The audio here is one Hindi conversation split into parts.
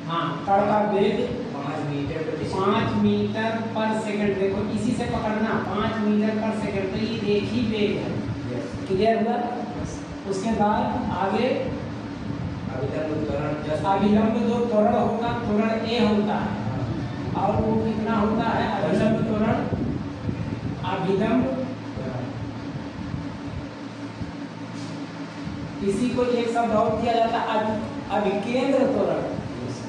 हाँ, कण का वेग 5 मीटर पर सेकंड। देखो इसी से पकड़ना, 5 मीटर पर सेकंड, तो ये एक ही वेग है। क्लियर हुआ? उसके बाद आगे अभिलंब जो त्वरण होगा, त्वरण ए होता है, और वो कितना होता है अभिलंब त्वरण? अभिलंब, इसी को एक शब्द और दिया जाता है अभिकेंद्र त्वरण।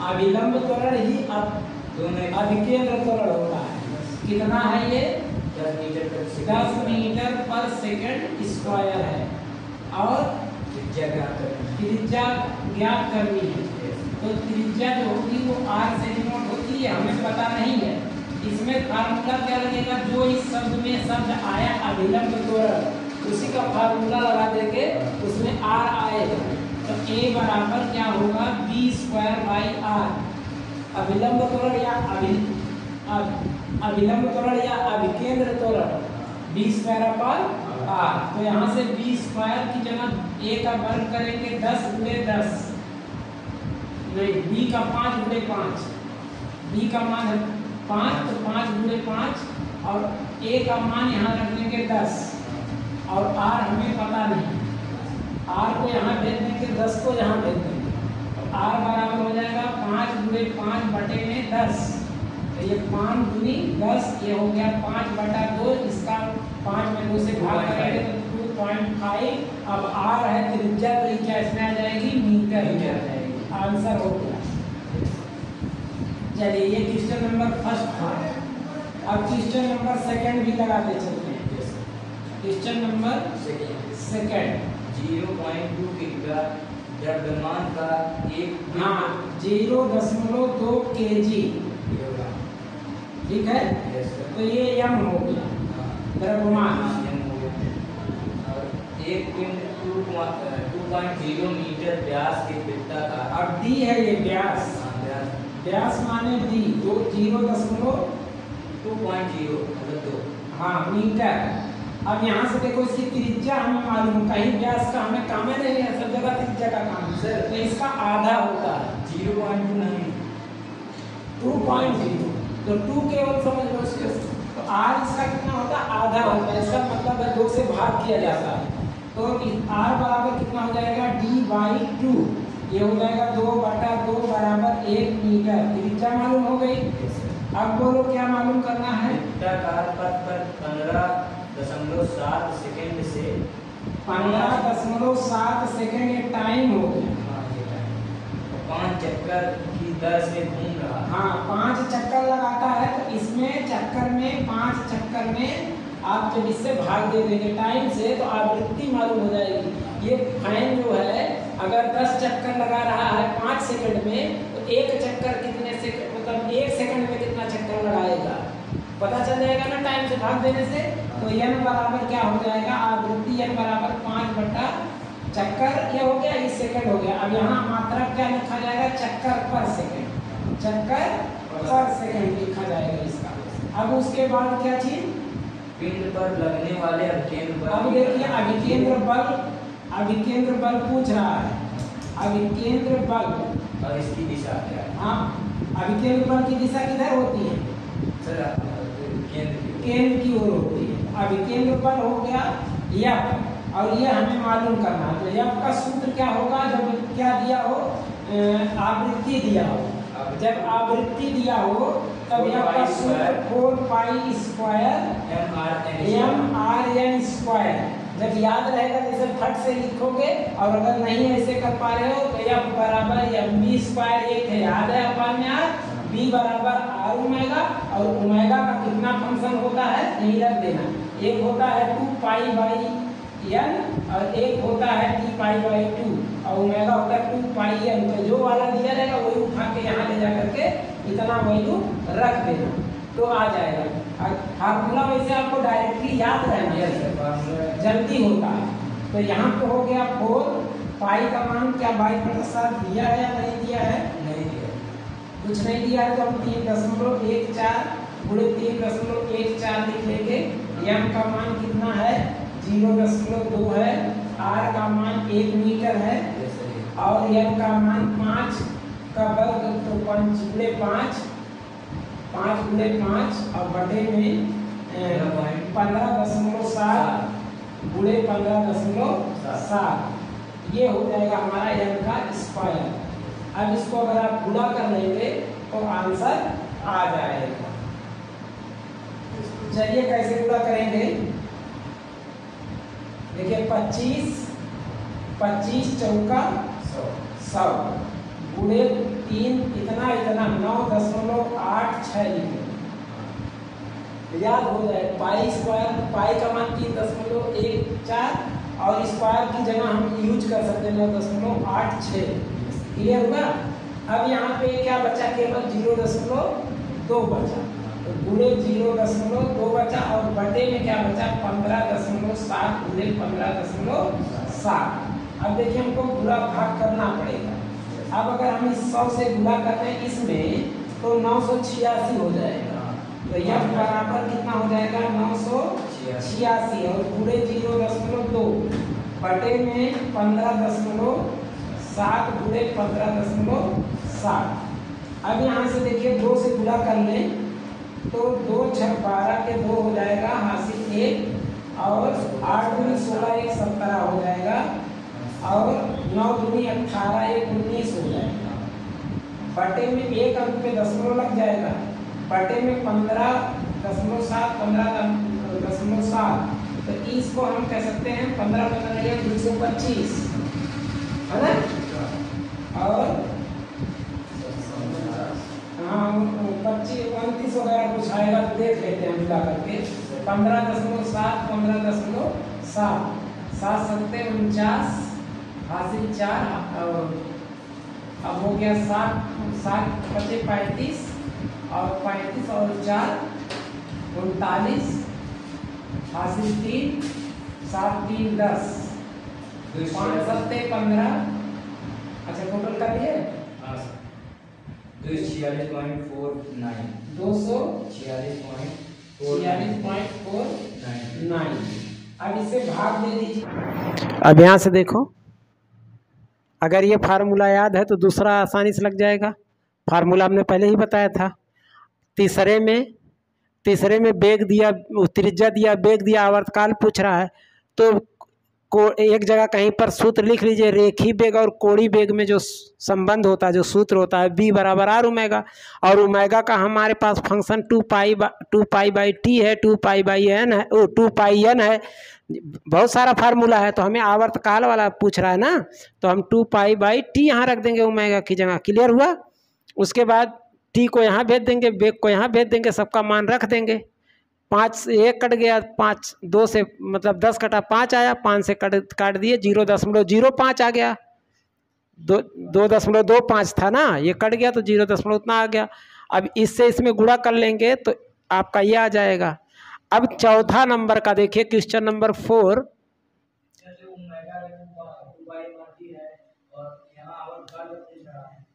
अभिलंब त्वरण ही अभिकेंद्र त्वरण होता है। कितना है ये? 10 मीटर पर सेकंड स्क्वायर है, और त्रिज्या ज्ञात करनी है। तो त्रिज्या जो होगी वो r से डिनोट होती है, हमें पता नहीं है। इसमें फार्मूला क्या लगेगा? जो इस शब्द में शब्द आया अभिलंब त्वरण, उसी का फार्मूला लगा देंगे, उसमें r आएगा। तो a बराबर क्या होगा? b²/r। अभिलंब त्वरण या अभिलंब त्वरण या अभिकेंद्र त्वरण b²/r। तो यहाँ से b² की जगह a का वर्ग करेंगे 10 × 10, नहीं b का 5 × 5, b का मान है 5, तो 5 × 5, और a का मान यहाँ रख देंगे 10, और r हमें पता नहीं, r को यहाँ भेज देंगे, 10 को यहाँ भेज देंगे, तो r बराबर हो जाएगा 5 × 5 बटे में 10। तो ये 5 × 10, ये हो गया 5/2, इसका 5 में 2 से भाग करेंगे तो 2.5। अब r है त्रिज्या, तो ये क्या इसमें आ जाएगी? मीटर में आ जाएगी। आंसर हो गया। चलिए ये क्वेश्चन नंबर फर्स्ट था। अब क्वेश्चन नंबर सेकंड भी लगाते चलते हैं। क्वेश्चन नंबर सेकंड, 0.2 किलोग्राम द्रव्यमान का एक 0.2 kg, ठीक है? तो ये m हो गया द्रव्यमान। एक पिंड 2.0 मीटर व्यास के वृत्ताकार। अब d है ये व्यास, व्यास माने d, तो 0.2 हाँ मीटर। अब यहाँ से देखो इसकी त्रिज्या हमें मालूम, कहीं व्यास का हमें काम है नहीं है, सब जगह त्रिज्या का काम है सर। तो इसका आधा होता है 0.2 नहीं 2.0, तो 2 केवल समझ लो इसके। तो r इसका कितना होता है? आधा होता है। इसका मतलब है 2 से भाग किया जाता है। तो r बराबर कितना हो जाएगा? d/2, ये हो जाएगा 2/2 बराबर 1 मीटर। त्रिज्या मालूम हो गई। अब बोलो क्या मालूम करना है? वृत्ताकार पथ पर 15.7 सेकंड से 15.7 सेकंड ये टाइम हो गया। 5 चक्कर की दर से घूम रहा। हाँ, 5 चक्कर लगाता है, तो इसमें चक्कर में 5 चक्कर में आप जब इससे भाग दे देंगे टाइम से, तो आवृत्ति मालूम हो जाएगी। ये फैन जो है अगर 10 चक्कर लगा रहा है 5 सेकंड में, तो एक चक्कर कितने सेकंड, मतलब 1 सेकंड में कितना चक्कर लगाएगा पता चल जाएगा ना टाइम से भाग देने से। तो n बराबर क्या हो जाएगा? आवृत्ति n बराबर 5 चक्कर, ये हो गया, इस सेकंड हो गया। अब यहाँ मात्रा क्या लिखा जाएगा? चक्कर पर सेकंड, चक्कर पर सेकंड लिखा जाएगा इसका। अब उसके बाद क्या चीज? पिंड पर लगने वाले अभिकेंद्र बल। अब देखिए अभिकेंद्र बल पूछ रहा है। अभिकेंद्र बल और इसकी दिशा क्या है? हाँ, अभिकेंद्र बल की दिशा किधर होती है? सर केंद्र की ओर होती है। अभिकेंद्र बल हो गया F, और ये हमें मालूम करना है। तो F का सूत्र क्या होगा? जब क्या दिया हो? आवृत्ति दिया हो। जब आवृत्ति दिया हो तब F का सूत्र 4π² mRn²। जब याद रहेगा जैसे फट से लिखोगे, और अगर नहीं ऐसे कर पा रहे हो तो F बराबर mv², एक है याद है अपन में यार, b बराबर r ओमेगा, और ओमेगा का कितना फंक्शन होता है यही रख देना। एक होता है 2π/n और एक होता है dπ/2, और ओमेगा होता है 2πn। तो जो वाला दिया रहेगा वही उठा के यहाँ ले जा करके इतना वैल्यू रख देना, तो आ जाएगा। फार्मूला वैसे आपको डायरेक्टली याद रहना है, जल्दी होता है। तो यहाँ पे हो गया 4 पाई का मान क्या 22% दिया है या नहीं दिया है? नहीं दिया, कुछ नहीं दिया है, तो हम 3.14 गुणे 3.14 लिख लेंगे। m का मान कितना है? 0.2 है। r का मान 1 मीटर है। और n का मान 5 का वर्ग तो 5 गुणे 5 और बटे में 15.7 गुणे 15.7 ये हो जाएगा हमारा n का स्क्वायर। अब इसको अगर आप गुणा कर लेंगे तो आंसर आ जाएगा। चलिए कैसे गुणा करेंगे, देखिए 25 चौका 100 गुणे 3 इतना 9.86 लिखे, याद हो जाए। पाई स्क्वायर, पाई का मान 3.14 और स्क्वायर की जगह हम यूज कर सकते हैं 9.86। क्लियर हुआ। अब यहाँ पे क्या बचा, केवल 0.2 बचा, तो गुणे 0.2 बचा और बटे में क्या बचा 15.7 गुणे 15.7। अब देखिए हमको गुणा भाग करना पड़ेगा। अब अगर हम इस 100 से गुणा करते हैं इसमें तो 986 हो जाएगा, तो यह बराबर कितना हो जाएगा 986 और गुणे 0.2 बटे में 15.7 गुणे 15.7। अब यहाँ से देखिए 2 से गुणा कर लें तो 2 6 12 के 2 हो जाएगा, हासिल 1 और 8 दूनी 16 1 17 हो जाएगा और 9 दूनी 18 1 19 हो जाएगा। बटे में एक अंक पे दशमलव लग जाएगा, बटे में 15.7 तो इसको हम कह सकते हैं 15-15 है ना। और हाँ 25 29 वगैरह कुछ आएगा तो देख लेते हैं मिला करके। 15.7 15.7 7 7 49 हासिल 4 और अब हो गया 7 बचे 35 और 35 और 4 39 हासिल 3 7 3 10 5 7 15। अच्छा टोटल कर लिए 246.49। अब इसे भाग दे दीजिए। अब यहाँ से देखो, अगर ये फार्मूला याद है तो दूसरा आसानी से लग जाएगा। फार्मूला हमने पहले ही बताया था। तीसरे में बेग दिया, त्रिज्या दिया, बेग दिया, आवर्तकाल पूछ रहा है तो एक जगह कहीं पर सूत्र लिख लीजिए। रेखी बेग और कोणीय बेग में जो संबंध होता है, जो सूत्र होता है b बराबर r ओमेगा, और ओमेगा का हमारे पास फंक्शन 2 पाई बाई टी है, 2 पाई बाई n है, 2 पाई n है। बहुत सारा फार्मूला है तो हमें आवर्तकाल वाला पूछ रहा है ना, तो हम 2 पाई बाई टी यहाँ रख देंगे ओमेगा की जगह। क्लियर हुआ। उसके बाद टी को यहाँ भेज देंगे, बेग को यहाँ भेज देंगे, सबका मान रख देंगे। 5 से 1 कट गया, 5 2 से मतलब 10 कटा 5 आया, 5 से काट दिए 0.05 आ गया। 2.25 था ना, ये कट गया तो 0 उतना आ गया। अब इससे इसमें गुणा कर लेंगे तो आपका ये आ जाएगा। अब चौथा नंबर का देखिए, क्वेश्चन नंबर 4।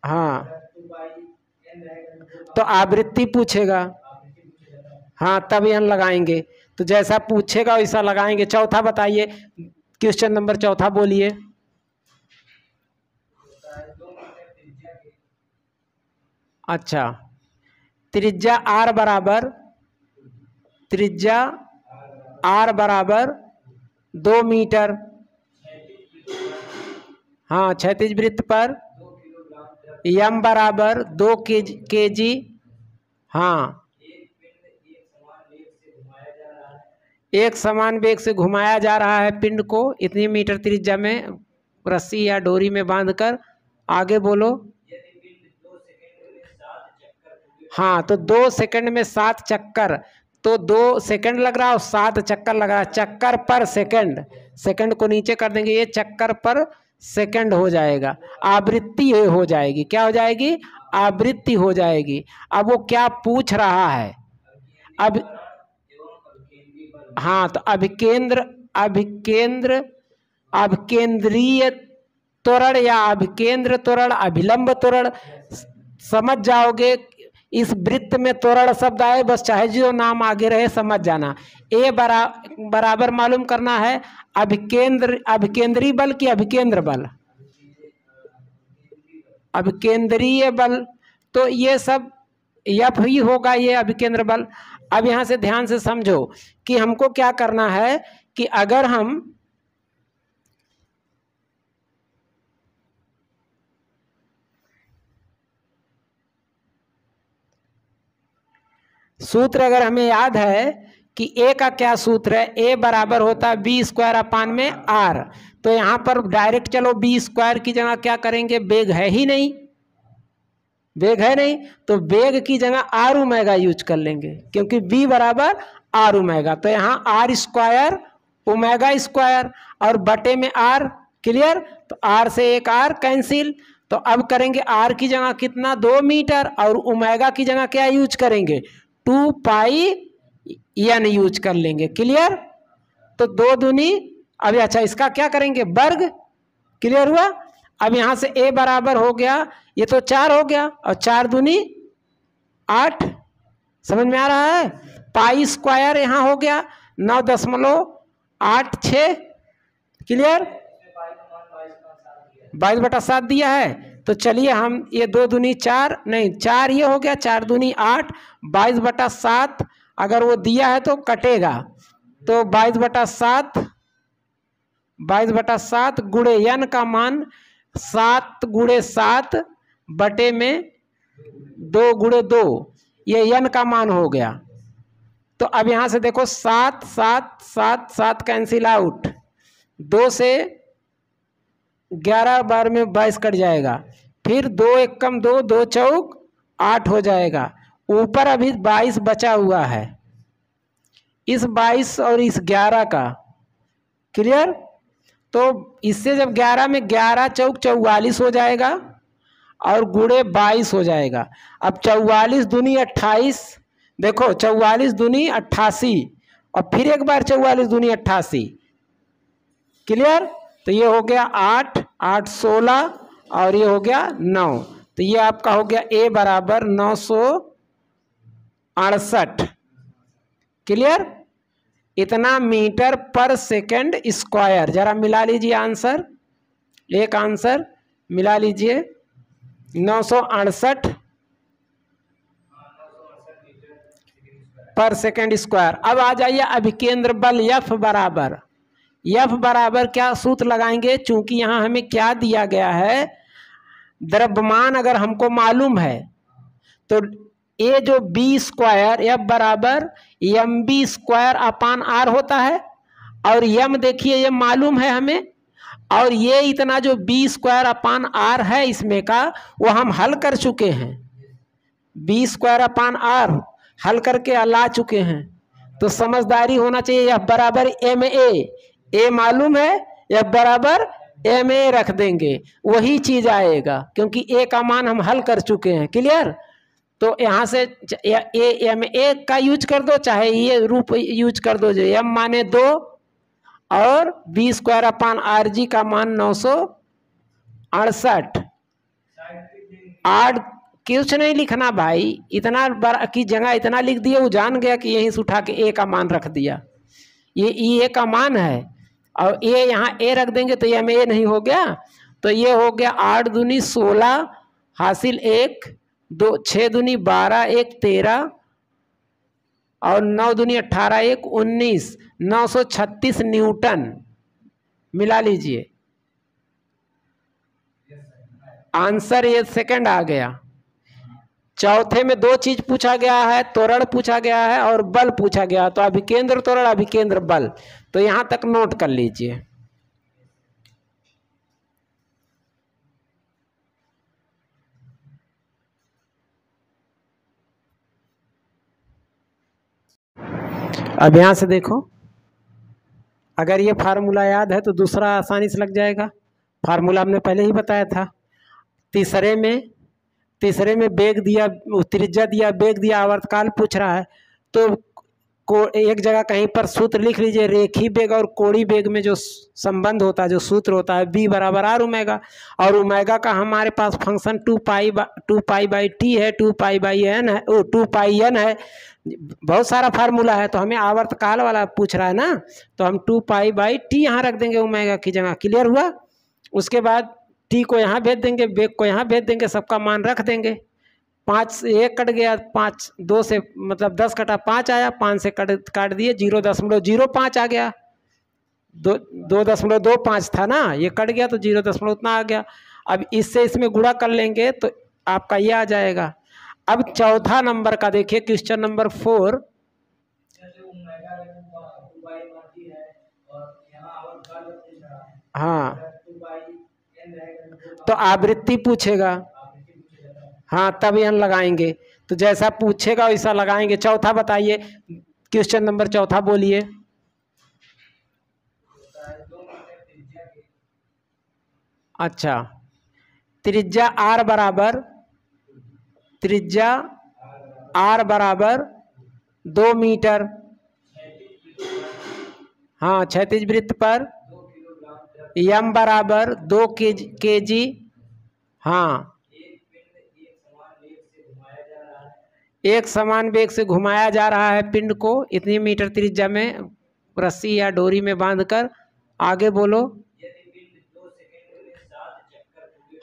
हाँ तो आवृत्ति पूछेगा, हाँ तब n लगाएंगे, तो जैसा पूछेगा वैसा लगाएंगे। चौथा बताइए, क्वेश्चन नंबर 4 बोलिए। अच्छा, त्रिज्या r बराबर 2 मीटर। हाँ, क्षैतिज वृत्त पर m बराबर 2 kg। हाँ, एक समान वेग से घुमाया जा रहा है पिंड को इतनी मीटर त्रिज्या में रस्सी या डोरी में बांधकर। आगे बोलो। हाँ, तो 2 सेकंड में 7 चक्कर, तो 2 सेकंड लग रहा है और 7 चक्कर लग रहा है। चक्कर पर सेकंड, सेकंड को नीचे कर देंगे, ये चक्कर पर सेकंड हो जाएगा। आवृत्ति हो जाएगी, क्या हो जाएगी? आवृत्ति हो जाएगी। अब वो क्या पूछ रहा है? अब हाँ, तो अभिकेंद्रीय त्वरण या अभिकेंद्र त्वरण, अभिलंब त्वरण समझ जाओगे। इस वृत्त में त्वरण शब्द आए, बस चाहे जो नाम आगे रहे समझ जाना। ए बराबर मालूम करना है अभिकेंद्री बल की अभिकेंद्र बल। अभिकेंद्रीय बल, तो ये सब F ही होगा, ये अभिकेंद्र बल। अब यहाँ से ध्यान से समझो कि हमको क्या करना है कि अगर हम सूत्र अगर हमें याद है कि ए का क्या सूत्र है, ए बराबर होता है बी स्क्वायर अपान में आर। तो यहाँ पर डायरेक्ट चलो बी स्क्वायर की जगह क्या करेंगे, बेग है ही नहीं, बेग है नहीं, तो बेग की जगह आर ओमेगा यूज कर लेंगे, क्योंकि बी बराबर आर ओमेगा। तो यहाँ आर स्क्वायर ओमेगा स्क्वायर और बटे में आर, क्लियर। तो आर से एक आर कैंसिल। तो अब करेंगे आर की जगह कितना, 2 मीटर, और ओमेगा की जगह क्या यूज करेंगे, 2 पाई एन यूज कर लेंगे, क्लियर। तो 2 दूनी, अब अच्छा इसका क्या करेंगे, वर्ग, क्लियर हुआ। अब यहाँ से a बराबर हो गया, ये तो 4 हो गया, और 4 दूनी 8, समझ में आ रहा है। पाई स्क्वायर यहाँ हो गया 9.86, क्लियर, 22/7 दिया है। तो चलिए हम ये 2 दूनी 4, नहीं 4 ये हो गया, 4 दूनी 8, 22/7 अगर वो दिया है तो कटेगा, तो 22/7 गुणे n का मान 7 गुणे 7 बटे में 2 गुणे 2, ये n का मान हो गया। तो अब यहाँ से देखो 7 7 7 7 कैंसिल आउट, 2 से 11 बार में 22 कट जाएगा, फिर 2 1 कम 2, 2 चौक 8 हो जाएगा। ऊपर अभी 22 बचा हुआ है, इस 22 और इस 11 का, क्लियर। तो इससे जब 11 में 11 चौक 44 हो जाएगा और गुणे 22 हो जाएगा। अब 44 दूनी 28, देखो 44 दूनी 88 और फिर एक बार 44 दूनी 88, क्लियर। तो ये हो गया 8 8 16 और ये हो गया 9। तो ये आपका हो गया a बराबर 968, क्लियर। इतना मीटर पर सेकंड स्क्वायर। जरा मिला लीजिए आंसर, एक आंसर मिला लीजिए, 968 पर सेकंड स्क्वायर। अब आ जाइए अभिकेंद्र बल F बराबर क्या सूत्र लगाएंगे, चूंकि यहाँ हमें क्या दिया गया है, द्रव्यमान अगर हमको मालूम है तो ये जो बी स्क्वायर F बराबर mb स्क्वायर अपान आर होता है, और m देखिए ये मालूम है हमें, और ये इतना जो बी स्क्वायर अपान आर है इसमें का, वो हम हल कर चुके हैं, बी स्क्वायर अपान आर हल करके ला चुके हैं। तो समझदारी होना चाहिए, F बराबर ma मालूम है, F बराबर ma रख देंगे, वही चीज आएगा, क्योंकि a का मान हम हल कर चुके हैं, क्लियर। तो यहाँ से ma का यूज कर दो, चाहे ये रूप यूज कर दो, जो m माने 2 और b square upon r g का मान 968। आठ कुछ नहीं लिखना भाई, इतना बार की जगह इतना लिख दिया, वो जान गया कि यहीं से उठा के ए का मान रख दिया, ये ए का मान है, और ए यहाँ ए रख देंगे तो ये में ए नहीं हो गया। तो ये हो गया 8 दूनी 16 हासिल 1 2 6 दूनी 12 1 13 और 9 दूनी 18 1 19, 936 न्यूटन। मिला लीजिए, आंसर ये सेकंड आ गया। चौथे में 2 चीज पूछा गया है, त्वरण पूछा गया है और बल पूछा गया, तो अभिकेंद्र त्वरण अभिकेंद्र बल, तो यहां तक नोट कर लीजिए। अब यहां से देखो, अगर ये फार्मूला याद है तो दूसरा आसानी से लग जाएगा। फार्मूला हमने पहले ही बताया था। तीसरे में बेग दिया, त्रिज्या दिया, बेग दिया, आवर्तकाल पूछ रहा है, तो एक जगह कहीं पर सूत्र लिख लीजिए, रेखी बेग और कोणीय बेग में जो संबंध होता है, जो सूत्र होता है, b बराबर आर ओमेगा, और ओमेगा का हमारे पास फंक्शन 2 पाई बाई टी है, 2 पाई बाई एन है, 2 पाई एन है, बहुत सारा फार्मूला है। तो हमें आवर्तकाल वाला पूछ रहा है ना, तो हम 2 पाई बाई टी यहाँ रख देंगे ओमेगा की जगह, क्लियर हुआ। उसके बाद टी को यहाँ भेज देंगे, बेग को यहाँ भेज देंगे, सबका मान रख देंगे। 5 से 1 कट गया, 5 2 से मतलब 10 कटा 5 आया, 5 से काट दिए 0.05 आ गया, 2.25 था ना, ये कट गया तो 0 उतना आ गया। अब इससे इसमें गुणा कर लेंगे तो आपका ये आ जाएगा। अब चौथा नंबर का देखिए, क्वेश्चन नंबर 4। हाँ, तो आवृत्ति पूछेगा, हाँ तब एन लगाएंगे, तो जैसा पूछेगा वैसा लगाएंगे। चौथा बताइए, क्वेश्चन नंबर चौथा बोलिए। अच्छा, त्रिज्या आर बराबर 2 मीटर। हाँ, क्षैतिज वृत्त पर यम बराबर 2 केजी। हाँ, एक समान वेग से घुमाया जा रहा है पिंड को इतनी मीटर त्रिज्या में रस्सी या डोरी में बांधकर। आगे बोलो।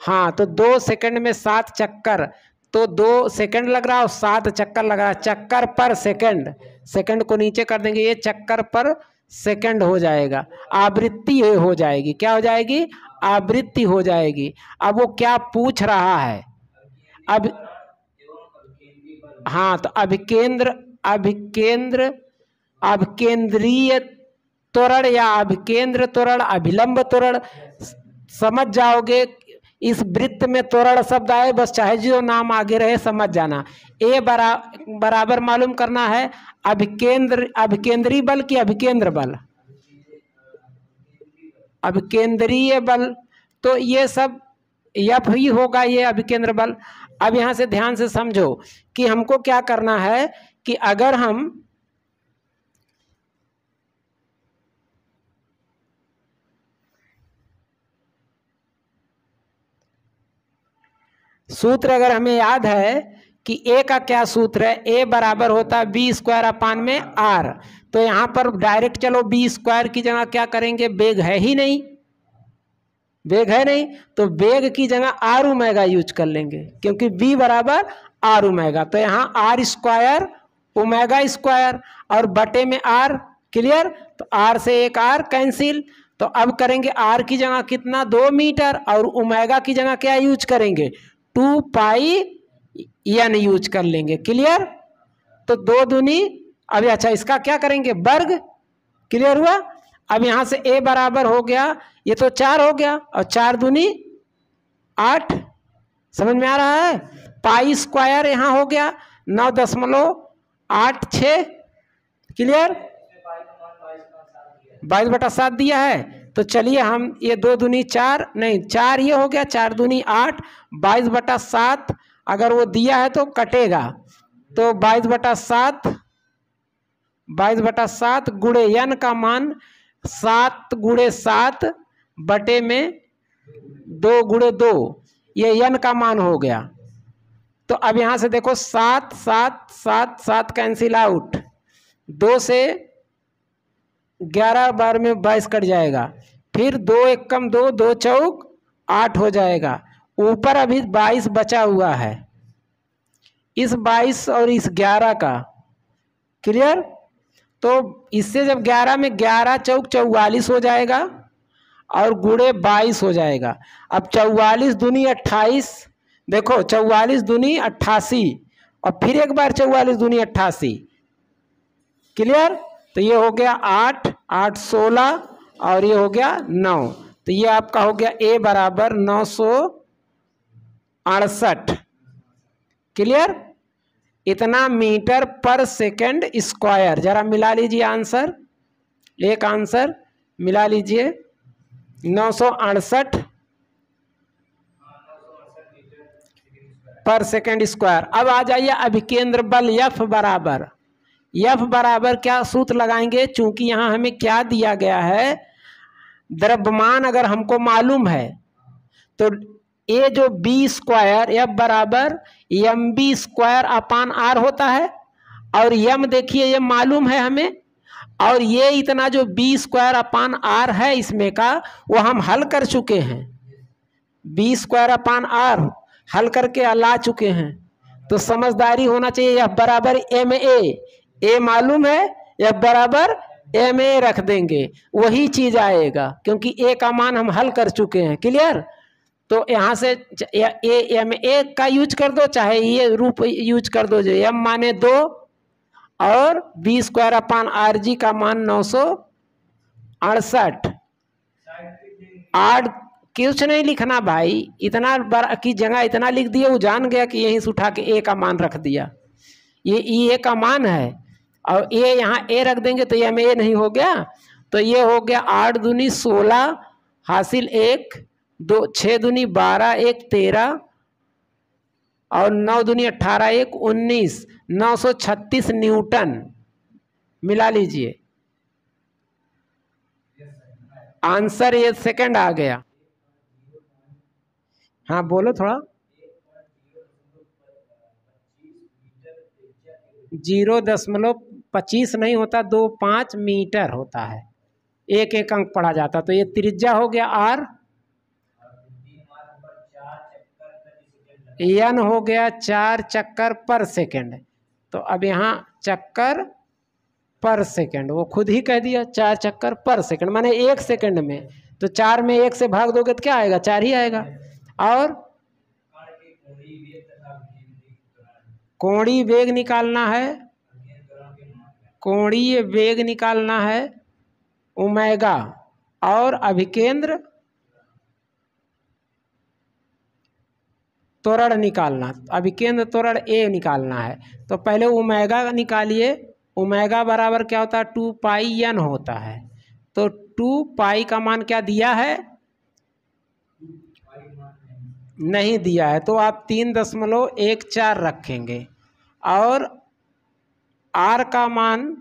हाँ, तो 2 सेकंड में 7 चक्कर, तो 2 सेकंड लग रहा है और 7 चक्कर लग रहा है। चक्कर पर सेकंड, सेकंड को नीचे कर देंगे, ये चक्कर पर सेकंड हो जाएगा। आवृत्ति हो जाएगी, क्या हो जाएगी? आवृत्ति हो जाएगी। अब वो क्या पूछ रहा है? अब हाँ, तो अभिकेंद्रीय त्वरण या अभिकेंद्र त्वरण, अभिलंब त्वरण समझ जाओगे। इस वृत्त में त्वरण शब्द आए, बस चाहे जो नाम आगे रहे समझ जाना। ए बराबर मालूम करना है अभिकेंद्रीय बल की अभिकेंद्र बल, अभिकेंद्रीय बल, तो ये सब यफ ही होगा, ये अभिकेंद्र बल। अब यहाँ से ध्यान से समझो कि हमको क्या करना है कि अगर हम सूत्र अगर हमें याद है कि ए का क्या सूत्र है, ए बराबर होता है b² r। तो यहाँ पर डायरेक्ट चलो b² की जगह क्या करेंगे, बेग है ही नहीं, बेग है नहीं, तो बेग की जगह r ओमेगा यूज कर लेंगे, क्योंकि b बराबर r ओमेगा। तो यहाँ r² ओमेगा² और बटे में r, क्लियर। तो r से एक r कैंसिल। तो अब करेंगे r की जगह कितना, 2 मीटर, और ओमेगा की जगह क्या यूज करेंगे, 2 पाई n यूज कर लेंगे, क्लियर। तो 2 दूनी, अब अच्छा इसका क्या करेंगे, वर्ग, क्लियर हुआ। अब यहाँ से a बराबर हो गया, ये तो 4 हो गया, और 4 दूनी 8, समझ में आ रहा है। पाई² यहाँ हो गया 9.86, क्लियर। 22/7 दिया है। तो चलिए हम ये 2 दूनी 4, नहीं 4 ये हो गया, 4 दूनी 8, 22/7 अगर वो दिया है तो कटेगा, तो 22/7 गुणे n का मान 7 × 7 बटे में 2 × 2, ये n का मान हो गया। तो अब यहाँ से देखो 7 7 7 7 कैंसिल आउट, 2 से 11 बार में 22 कट जाएगा, फिर 2 1 कम 2, 2 चौक 8 हो जाएगा। ऊपर अभी 22 बचा हुआ है, इस 22 और इस 11 का, क्लियर। तो इससे जब 11 में 11 चौक 44 हो जाएगा और गुणे 22 हो जाएगा। अब 44 दूनी 28, देखो 44 दूनी 88 और फिर एक बार 44 दूनी 88, क्लियर। तो ये हो गया 8 8 16 और ये हो गया 9, तो ये आपका हो गया a बराबर 968, क्लियर। इतना मीटर पर सेकंड स्क्वायर। जरा मिला लीजिए आंसर, एक आंसर मिला लीजिए, 968 पर सेकंड स्क्वायर। अब आ जाइए अभिकेंद्र बल F बराबर क्या सूत्र लगाएंगे, चूंकि यहाँ हमें क्या दिया गया है, द्रव्यमान अगर हमको मालूम है तो ये जो b² F बराबर mv² होता है, और m देखिए ये मालूम है हमें, और ये इतना जो b² है इसमें का वो हम हल कर चुके हैं। बी स्क्वायर अपान आर हल करके ला चुके हैं, तो समझदारी होना चाहिए। F बराबर एम ए मालूम है, F बराबर एम ए रख देंगे, वही चीज आएगा क्योंकि ए का मान हम हल कर चुके हैं। क्लियर? तो यहाँ से ए एम ए का यूज कर दो, चाहे ये रूप यूज कर दो जो एम माने 2 और b square upon r g का मान 968। 8 कुछ नहीं लिखना भाई, इतना बार की जगह इतना लिख दिया, वो जान गया कि यहीं से उठा के ए का मान रख दिया। ये ई ए का मान है और ए यहाँ ए रख देंगे तो एम ए नहीं हो गया। तो ये हो गया 8 दूनी 16 हासिल 1 2 6 दूनी 12 1 13 और 9 दूनी 18 1 19 936 न्यूटन। मिला लीजिए, आंसर ये सेकंड आ गया। हाँ बोलो थोड़ा। 0.25 नहीं होता, 25 मीटर होता है, एक एक अंक पढ़ा जाता। तो ये त्रिज्या हो गया आर, एन हो गया 4 चक्कर पर सेकंड। तो अब यहाँ चक्कर पर सेकंड वो खुद ही कह दिया, 4 चक्कर पर सेकंड माने 1 सेकंड में। तो 4 में 1 से भाग दोगे तो क्या आएगा? 4 ही आएगा। और कोणीय वेग निकालना है, कोणीय वेग निकालना है ओमेगा, और अभिकेंद्र त्वरण निकालना, अभिकेंद्र त्वरण ए निकालना है। तो पहले ओमेगा निकालिए। ओमेगा बराबर क्या होता है? 2 पाई एन होता है। तो 2 पाई का मान क्या दिया है? नहीं दिया है, तो आप 3.14 रखेंगे। और आर का मान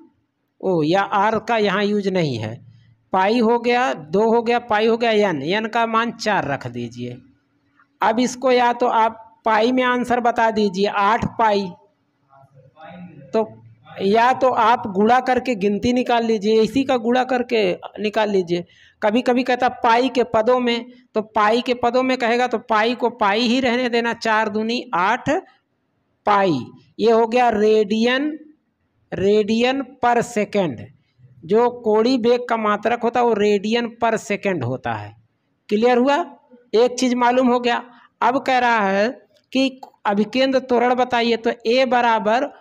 या आर का यहाँ यूज नहीं है, पाई हो गया 2 हो गया, पाई हो गया एन का मान 4 रख दीजिए। अब इसको या तो आप पाई में आंसर बता दीजिए 8 पाई, तो या तो आप गुणा करके गिनती निकाल लीजिए, इसी का गुणा करके निकाल लीजिए। कभी कभी कहता पाई के पदों में, तो पाई के पदों में कहेगा तो पाई को पाई ही रहने देना, 4 दूनी 8 पाई। ये हो गया रेडियन पर सेकंड। जो कोणीय वेग का मात्रक होता है वो रेडियन पर सेकंड होता है। क्लियर हुआ? एक चीज मालूम हो गया। अब कह रहा है कि अभिकेंद्र त्वरण बताइए, तो ए बराबर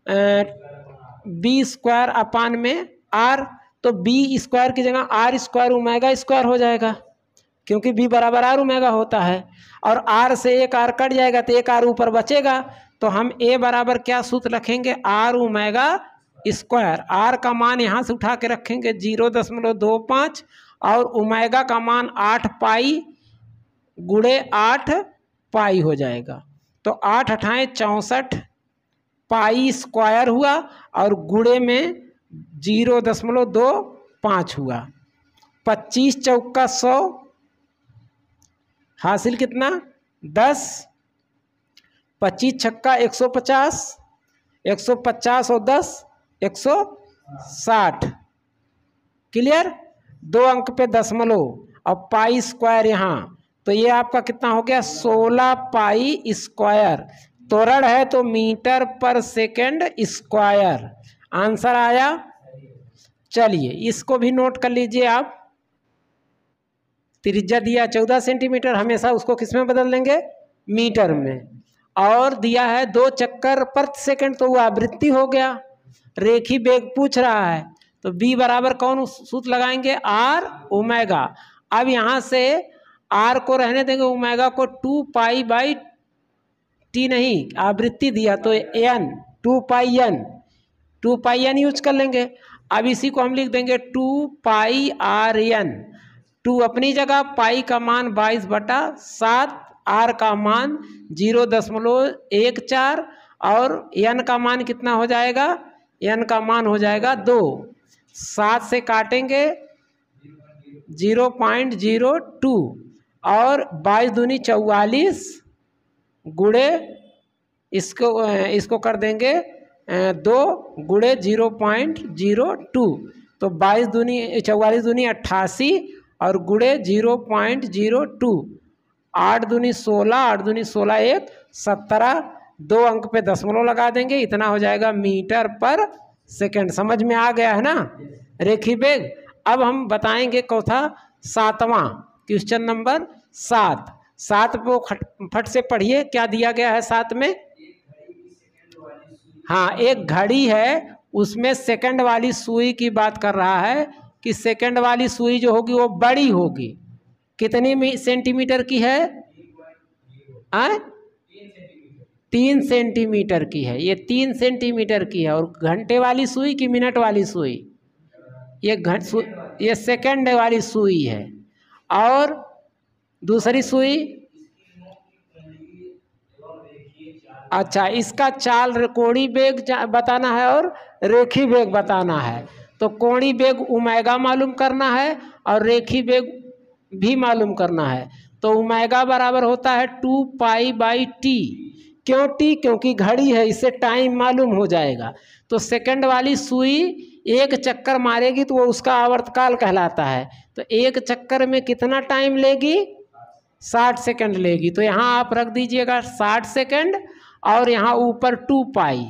बी स्क्वायर अपान में आर, तो बी स्क्वायर की जगह आर स्क्वायर ओमेगा स्क्वायर हो जाएगा, क्योंकि बी बराबर आर ओमेगा होता है। और आर से एक आर कट जाएगा तो एक आर ऊपर बचेगा। तो हम ए बराबर क्या सूत्र रखेंगे? Are omega square. आर का मान यहाँ से उठा के रखेंगे 0.25 और ओमेगा का मान 8 पाई गुणे 8 पाई हो जाएगा। तो 8 अठाएँ 64 पाई स्क्वायर हुआ और गुणे में 0.25 हुआ। 25 चौका 100 हासिल कितना? 10। 25 छक्का 150, 150 और 10 160। क्लियर? 2 अंक पे दशमलव और पाई स्क्वायर यहाँ, तो ये आपका कितना हो गया? 16 पाई स्क्वायर। त्वरण है तो मीटर पर सेकंड स्क्वायर। आंसर आया। चलिए इसको भी नोट कर लीजिए आप। त्रिज्या दिया 14 सेंटीमीटर, हमेशा उसको किस में बदल देंगे? मीटर में। और दिया है 2 चक्कर पर सेकंड, तो वो आवृत्ति हो गया। रेखी वेग पूछ रहा है, तो बी बराबर कौन सूत्र लगाएंगे? R omega. अब यहाँ से आर को रहने देंगे, ओमेगा को 2 पाई बाई टी नहीं, आवृत्ति दिया तो एन 2 पाई एन यूज कर लेंगे। अब इसी को हम लिख देंगे 2 पाई आर एन। 2 अपनी जगह, पाई का मान 22/7, आर का मान 0.14 और एन का मान कितना हो जाएगा? एन का मान हो जाएगा 2। 7 से काटेंगे 0.02 और 22 दूनी 44 गुणे इसको कर देंगे 2 गुणे 0.02, तो 22 दूनी 44 दूनी 88 और गुणे 0.02 8 दूनी 16, 8 दूनी 16 1 17, 2 अंक पे दशमलव लगा देंगे, इतना हो जाएगा मीटर पर सेकंड। समझ में आ गया है ना रेखी वेग। अब हम बताएंगे चौथा 7वां क्वेश्चन नंबर 7 को फट से पढ़िए, क्या दिया गया है 7 में। हाँ, एक घड़ी है, उसमें सेकंड वाली सुई की बात कर रहा है कि सेकंड वाली सुई जो होगी वो बड़ी होगी। कितनी सेंटीमीटर की है? 3 सेंटीमीटर की है। ये 3 सेंटीमीटर की है। और घंटे वाली सुई की मिनट वाली सुई? ये सेकंड वाली सुई है। और दूसरी सुई, अच्छा, इसका चाल कोणीय वेग बताना है और रेखी वेग बताना है। तो कोणीय वेग ओमेगा मालूम करना है और रेखी वेग भी मालूम करना है। तो ओमेगा बराबर होता है 2 पाई टी। क्यों टी? क्योंकि घड़ी है, इससे टाइम मालूम हो जाएगा। तो सेकंड वाली सुई एक चक्कर मारेगी तो वो उसका आवर्तकाल कहलाता है। तो एक चक्कर में कितना टाइम लेगी? 60 सेकंड लेगी। तो यहाँ आप रख दीजिएगा 60 सेकंड और यहाँ ऊपर 2 पाई,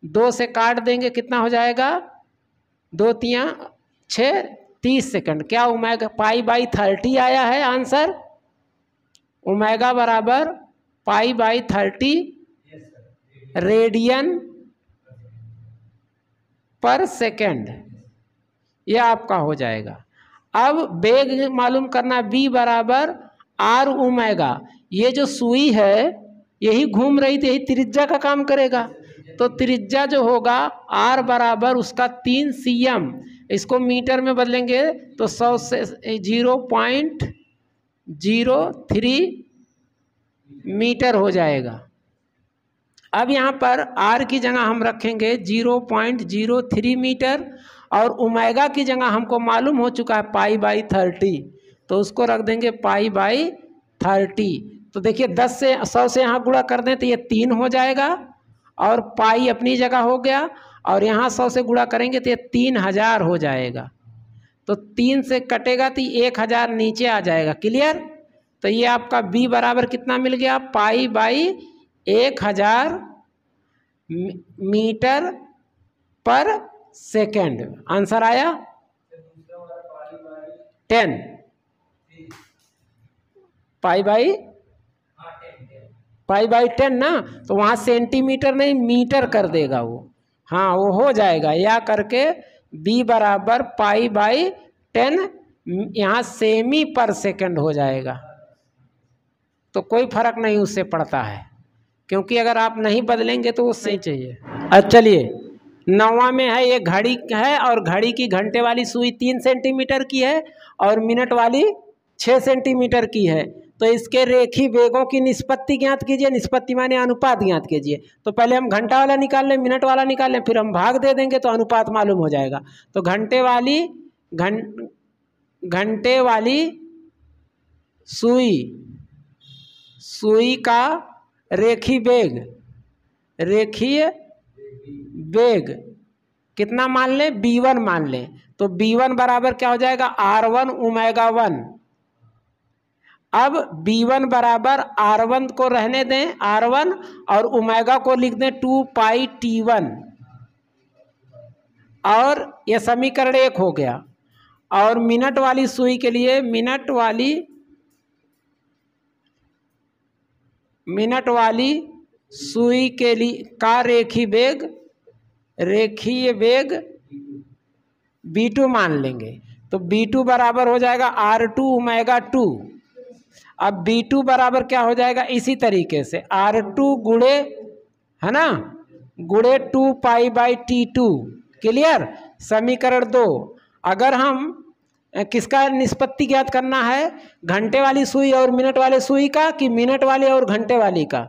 2 से काट देंगे, कितना हो जाएगा? 2 तिया 6, 30 सेकंड। क्या ओमेगा पाई/30 आया है आंसर? ओमेगा बराबर पाई/30 रेडियन पर सेकंड, यह आपका हो जाएगा। अब वेग मालूम करना, बी बराबर आर ओमेगा। ये जो सुई है यही घूम रही थी, यही त्रिज्या का काम करेगा। तो त्रिज्या जो होगा आर बराबर उसका 3 cm, इसको मीटर में बदलेंगे तो 100 से 0.03 मीटर हो जाएगा। अब यहाँ पर आर की जगह हम रखेंगे 0.03 मीटर और ओमेगा की जगह हमको मालूम हो चुका है पाई/30, तो उसको रख देंगे पाई/30। तो देखिए 10 से 100 से यहाँ गुणा कर दें तो ये 3 हो जाएगा और पाई अपनी जगह हो गया, और यहाँ 100 से गुणा करेंगे तो ये 3000 हो जाएगा। तो 3 से कटेगा तो 1000 नीचे आ जाएगा। क्लियर? तो ये आपका बी बराबर कितना मिल गया? पाई/1000 मीटर पर सेकंड। आंसर आया 10 पाई/10 ना, तो वहाँ सेंटीमीटर नहीं मीटर कर देगा वो। हाँ, वो हो जाएगा। या करके बी बराबर पाई/10 यहाँ सेमी पर सेकंड हो जाएगा। तो कोई फर्क नहीं उससे पड़ता है, क्योंकि अगर आप नहीं बदलेंगे तो उससे चाहिए। अच्छा चलिए 9वां में है, ये घड़ी है और घड़ी की घंटे वाली सुई 3 सेंटीमीटर की है और मिनट वाली 6 सेंटीमीटर की है। तो इसके रेखी वेगों की निष्पत्ति ज्ञात कीजिए। निष्पत्ति माने अनुपात ज्ञात कीजिए। तो पहले हम घंटा वाला निकाल लें, मिनट वाला निकाल लें, फिर हम भाग दे देंगे तो अनुपात मालूम हो जाएगा। तो घंटे वाली सुई का रेखीय वेग कितना मान लें? b1 मान लें। तो b1 बराबर क्या हो जाएगा? r1 omega 1। अब b1 बराबर r1 को रहने दें r1 और ओमेगा को लिख दें 2 पाई t1, और यह समीकरण 1 हो गया। और मिनट वाली सुई के लिए मिनट वाली सुई के लिए का रेखीय वेग b2 मान लेंगे। तो b2 बराबर हो जाएगा r2 ओमेगा 2। अब b2 बराबर क्या हो जाएगा? इसी तरीके से r2 गुणे, है ना, गुणे 2 पाई/t2। क्लियर? समीकरण 2। अगर हम किसका निष्पत्ति ज्ञात करना है? घंटे वाली सुई और मिनट वाले सुई का, कि मिनट वाले और घंटे वाली का?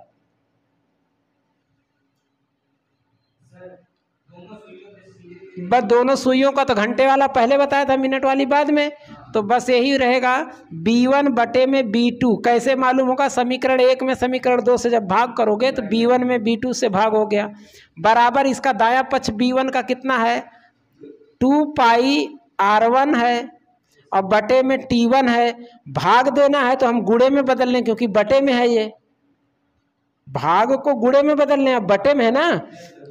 बस दोनों सुइयों का। तो घंटे वाला पहले बताया था, मिनट वाली बाद में। तो बस यही रहेगा b1 बटे में b2। कैसे मालूम होगा? समीकरण 1 में समीकरण 2 से जब भाग करोगे तो b1 में b2 से भाग हो गया। बराबर इसका दाया पक्ष b1 का कितना है? 2 पाई r1 है अब बटे में T1 है, भाग देना है तो हम गुणे में बदल लें क्योंकि बटे में है, ये भाग को गुणे में बदल लें, अब बटे में है ना,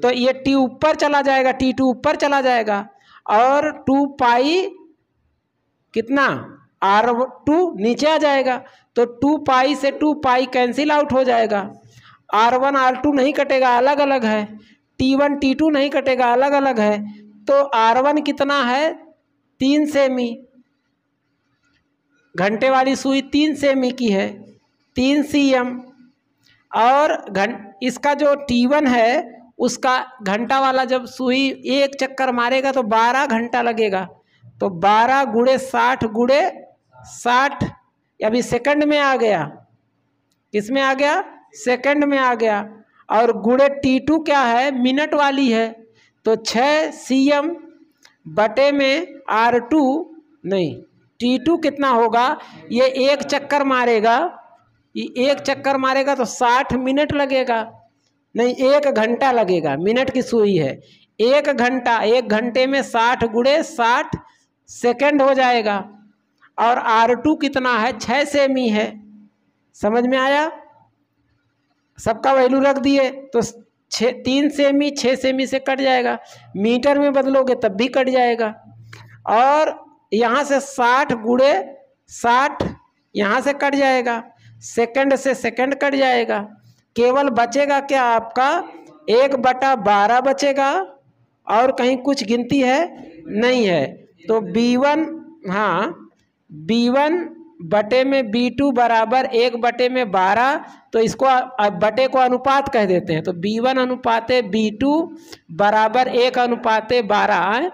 तो ये T ऊपर चला जाएगा, T2 ऊपर चला जाएगा और 2 पाई कितना R2 नीचे आ जाएगा, तो 2 पाई से 2 पाई कैंसिल आउट हो जाएगा, R1 R2 नहीं कटेगा, अलग अलग है, T1 T2 नहीं कटेगा, अलग अलग है, तो R1 कितना है 3 सेमी, घंटे वाली सुई 3 सेमी की है, 3 cm, और इसका जो T1 है उसका घंटा वाला जब सुई एक चक्कर मारेगा तो 12 घंटा लगेगा, तो 12 गुणे 60 गुणे 60, अभी सेकंड में आ गया, किस में आ गया, सेकंड में आ गया, और गुणे T2 क्या है, मिनट वाली है, तो 6 cm बटे में R2 नहीं, T2 कितना होगा, ये एक चक्कर मारेगा, ये एक चक्कर मारेगा तो 60 मिनट लगेगा, नहीं 1 घंटा लगेगा, मिनट की सुई है, 1 घंटा, 1 घंटे में 60 गुणे 60 सेकंड हो जाएगा, और R2 कितना है 6 सेमी है, समझ में आया, सबका वैल्यू रख दिए तो 3 सेमी 6 सेमी से कट जाएगा, मीटर में बदलोगे तब भी कट जाएगा, और यहाँ से 60 गुणे 60 यहाँ से कट जाएगा, सेकंड से सेकंड कट जाएगा, केवल बचेगा क्या आपका 1/12 बचेगा, और कहीं कुछ गिनती है नहीं है, तो B1, हाँ B1 बटे में B2 बराबर 1/12, तो इसको अब बटे को अनुपात कह देते हैं, तो B1 अनुपाते B2 बराबर 1/12 है,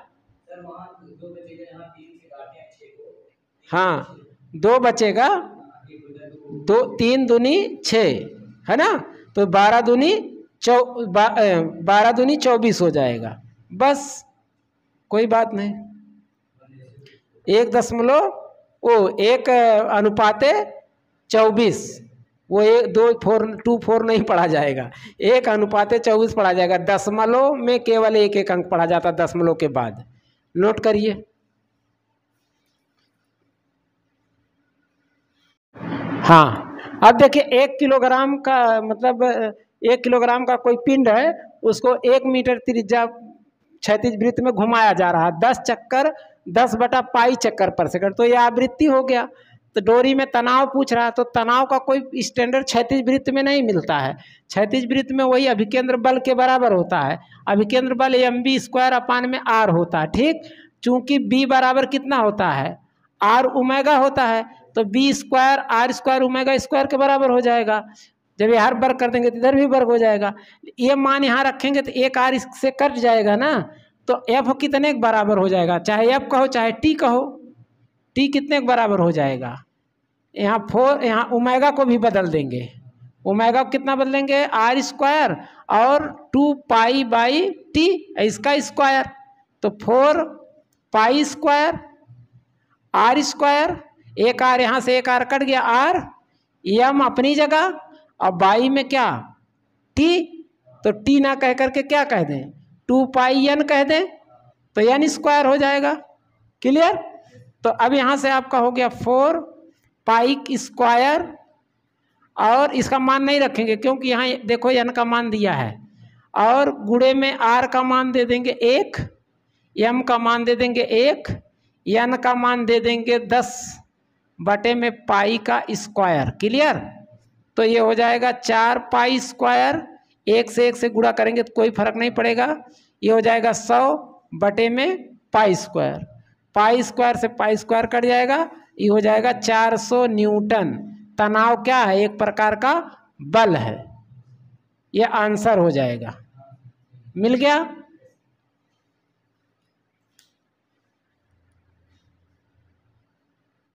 हाँ 2 बचेगा, 3 दूनी 6 है ना, तो 12 दूनी 24 हो जाएगा, बस कोई बात नहीं, 1/1/24, वो 2 4 नहीं पढ़ा जाएगा, 1/24 पढ़ा जाएगा, दशमलव में केवल 1 अंक पढ़ा जाता दशमलव के बाद, नोट करिए। हाँ अब देखिए 1 किलोग्राम का मतलब 1 किलोग्राम का कोई पिंड है, उसको 1 मीटर त्रिज्या क्षैतिज वृत्त में घुमाया जा रहा है, 10 चक्कर 10/पाई चक्कर पर सेकंड, तो यह आवृत्ति हो गया। तो डोरी में तनाव पूछ रहा है, तो तनाव का कोई स्टैंडर्ड क्षैतिज वृत्त में नहीं मिलता है, क्षैतिज वृत्त में वही अभिकेंद्र बल के बराबर होता है, अभिकेंद्र बल mv²/r होता है, ठीक, चूंकि b बराबर कितना होता है r ओमेगा होता है, तो b² r² ओमेगा स्क्वायर के बराबर हो जाएगा, जब ये हर वर्ग कर देंगे तो इधर भी वर्ग हो जाएगा, ये मान यहाँ रखेंगे तो 1 r इससे कट जाएगा ना, तो f कितने के बराबर हो जाएगा, चाहे f कहो चाहे t कहो, t कितने के बराबर हो जाएगा, यहाँ 4, यहाँ ओमेगा को भी बदल देंगे, ओमेगा को कितना बदलेंगे r² और 2 पाई/t इसका स्क्वायर, तो 4 पाई² r², 1 r यहाँ से 1 r कट गया, r m अपनी जगह, और बाई में क्या t, तो t ना कह करके क्या कह दें 2 पाई n कह दें, तो n² हो जाएगा, क्लियर। तो अब यहाँ से आपका हो गया 4 पाई², और इसका मान नहीं रखेंगे क्योंकि यहाँ देखो n का मान दिया है, और गुणे में r का मान दे देंगे 1, m का मान दे देंगे 1, n का मान दे देंगे 10 बटे में पाई का स्क्वायर, क्लियर। तो ये हो जाएगा 4 पाई², 1 से 1 से गुणा करेंगे तो कोई फर्क नहीं पड़ेगा, ये हो जाएगा 100 बटे में पाई², पाई² से पाई² कट जाएगा, ये हो जाएगा 400 न्यूटन। तनाव क्या है, एक प्रकार का बल है, ये आंसर हो जाएगा, मिल गया।